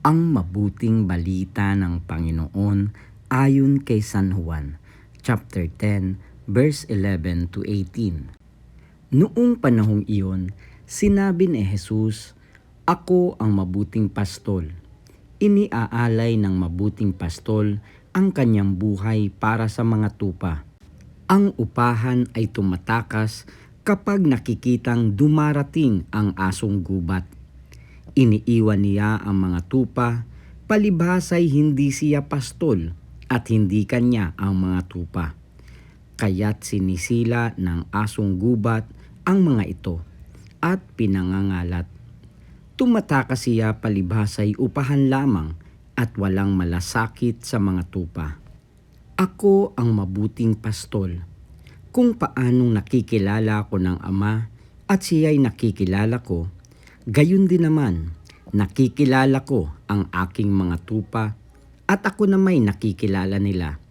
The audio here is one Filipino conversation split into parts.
Ang mabuting balita ng Panginoon ayon kay San Juan, chapter 10, verse 11 to 18. Noong panahong iyon, sinabi ni Jesus, "Ako ang mabuting pastol. Iniaalay ng mabuting pastol ang kanyang buhay para sa mga tupa. Ang upahan ay tumatakas kapag nakikitang dumarating ang asong gubat. Iniiwan niya ang mga tupa, palibhasay hindi siya pastol at hindi kanya ang mga tupa. Kaya't sinisila ng asong gubat ang mga ito at pinangangalat. Tumatakas siya palibhasay upahan lamang at walang malasakit sa mga tupa. Ako ang mabuting pastol. Kung paanong nakikilala ko ng Ama at siya'y nakikilala ko, gayon din naman, nakikilala ko ang aking mga tupa at ako namay nakikilala nila.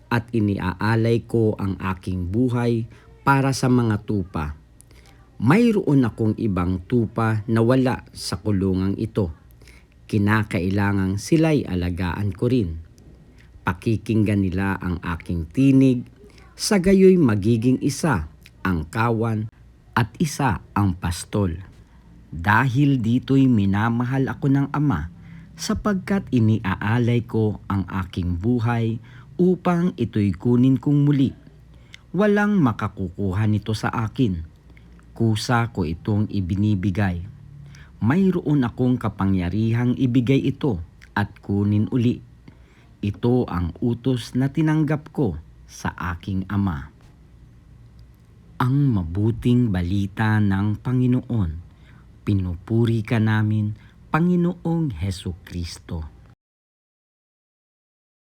At iniaalay ko ang aking buhay para sa mga tupa. Mayroon akong ibang tupa na wala sa kulungang ito. Kinakailangang sila'y alagaan ko rin. Pakikinggan nila ang aking tinig, sa gayoy magiging isa ang kawan at isa ang pastol. Dahil dito'y minamahal ako ng Ama, sapagkat iniaalay ko ang aking buhay upang ito'y kunin kong muli. Walang makakukuha nito sa akin. Kusa ko itong ibinibigay. Mayroon akong kapangyarihang ibigay ito at kunin uli. Ito ang utos na tinanggap ko sa aking Ama." Ang mabuting balita ng Panginoon. Pinupuri ka namin, Panginoong Hesukristo.